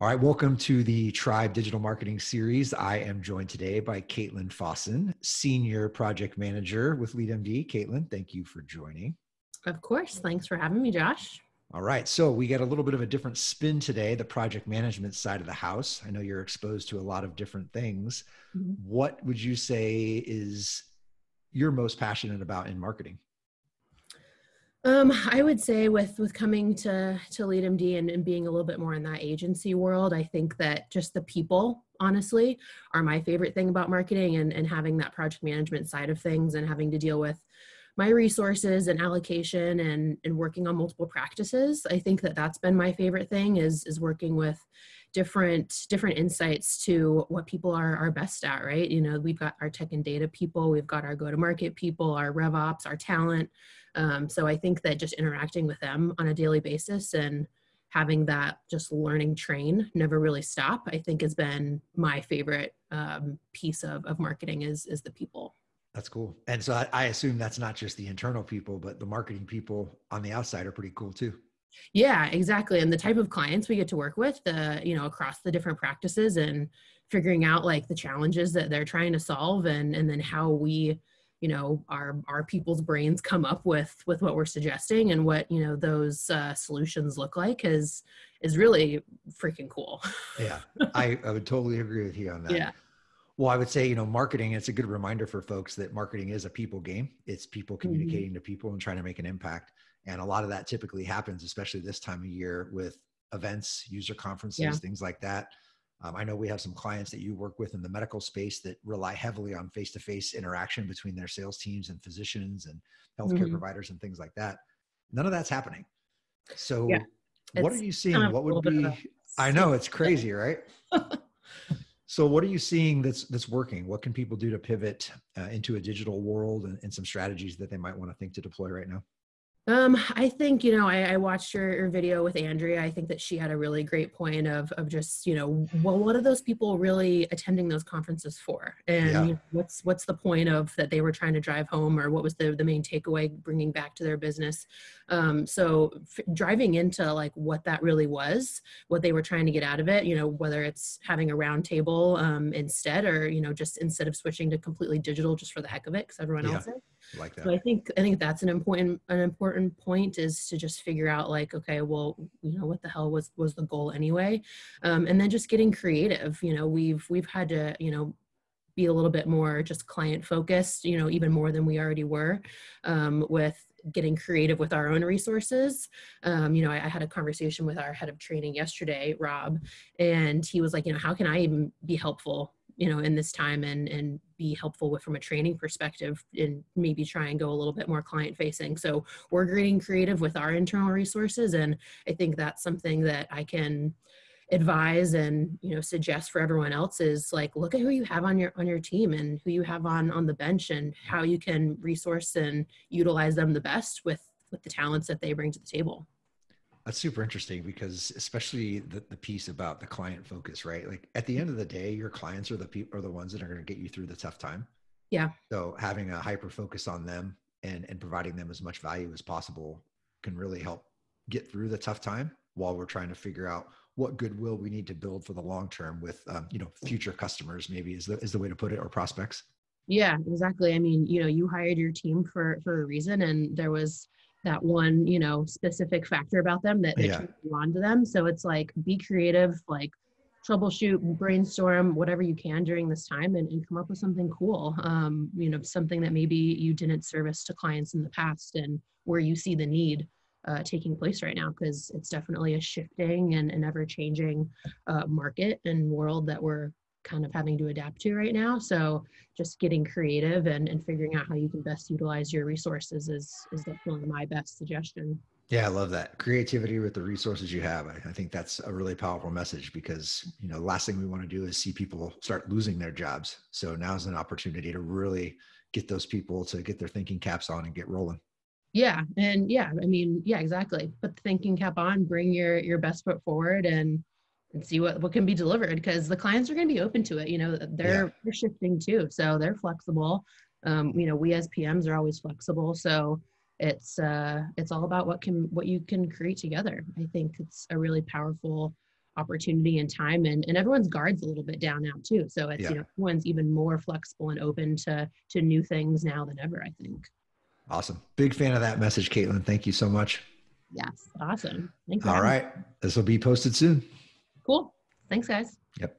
All right, welcome to the Tribe Digital Marketing Series. I am joined today by Katelyn Fossen, Senior Project Manager with LeadMD. Katelyn, thank you for joining. Of course. Thanks for having me, Josh. All right, so we got a little bit of a different spin today, the project management side of the house. I know you're exposed to a lot of different things. Mhm. What would you say is you're most passionate about in marketing? I would say with coming to LeadMD and being a little bit more in that agency world, I think that just the people, honestly, are my favorite thing about marketing and having that project management side of things and having to deal with my resources and allocation and working on multiple practices. I think that that's been my favorite thing is working with different insights to what people are best at, right? You know, we've got our tech and data people, we've got our go-to-market people, our rev ops, our talent. So I think that just interacting with them on a daily basis and having that just learning train never really stop, I think has been my favorite piece of marketing is the people. That's cool. And so I assume that's not just the internal people, but the marketing people on the outside are pretty cool too. Yeah, exactly. And the type of clients we get to work with, across the different practices and figuring out like the challenges that they're trying to solve and then how we, our people's brains come up with what we're suggesting and what, those solutions look like is really freaking cool. Yeah, I would totally agree with you on that. Yeah. Well, I would say, marketing, it's a good reminder for folks that marketing is a people game. It's people Mhm. communicating to people and trying to make an impact. And a lot of that typically happens, especially this time of year with events, user Yeah. conferences, things like that. I know we have some clients that you work with in the medical space that rely heavily on face-to-face interaction between their sales teams and physicians and healthcare Mhm. providers and things like that. None of that's happening. Yeah. So what are It's you kind seeing? of What a little would bit of a be, I slip. know it's crazy, right? So what are you seeing that's working? What can people do to pivot into a digital world and some strategies that they might want to think to deploy right now? I think, I watched your video with Andrea. I think that she had a really great point of just, well, what are those people really attending those conferences for? And Yeah. what's the point of that they were trying to drive home, or what was the main takeaway bringing back to their business? So driving into like what that really was, what they were trying to get out of it, whether it's having a round table instead, or, just instead of switching to completely digital just for the heck of it, because everyone Yeah. else is. Like So that. I think that's an important point is to just figure out like, okay, well, what the hell was the goal anyway, and then just getting creative. We've had to be a little bit more just client focused, even more than we already were, with getting creative with our own resources. I had a conversation with our head of training yesterday, Rob, and he was like, how can I even be helpful, in this time and be helpful with from a training perspective and maybe try and go a little bit more client facing. So we're getting creative with our internal resources. And I think that's something that I can advise and suggest for everyone else is like, look at who you have on your team and who you have on the bench and how you can resource and utilize them the best with the talents that they bring to the table. That's super interesting because especially the piece about the client focus, right? Like at the end of the day, your clients are the people are the ones that are going to get you through the tough time. Yeah. So having a hyper focus on them and providing them as much value as possible can really help get through the tough time while we're trying to figure out what goodwill we need to build for the long term with future customers, maybe is the way to put it, or prospects. Yeah, exactly. I mean, you hired your team for a reason, and there was that one, specific factor about them that Yeah. turned you on to them. So it's like, be creative, like troubleshoot, brainstorm, whatever you can during this time and come up with something cool. Something that maybe you didn't service to clients in the past and where you see the need taking place right now, because it's definitely a shifting and ever changing market and world that we're kind of having to adapt to right now. So just getting creative and figuring out how you can best utilize your resources is definitely my best suggestion. Yeah, I love that. Creativity with the resources you have. I think that's a really powerful message because, the last thing we want to do is see people start losing their jobs. So now's an opportunity to really get those people to get their thinking caps on and get rolling. Yeah. And yeah, I mean, yeah, exactly. Put the thinking cap on, bring your best foot forward and see what can be delivered, because the clients are going to be open to it. Yeah. They're shifting too. So they're flexible. We as PMs are always flexible. So it's all about what you can create together. I think it's a really powerful opportunity and time, and everyone's guard's a little bit down now too. So it's, Yeah. everyone's even more flexible and open to new things now than ever, I think. Awesome. Big fan of that message, Katelyn. Thank you so much. Yes. Awesome. Thanks for All having me. right. This will be posted soon. Cool. Thanks, guys. Yep.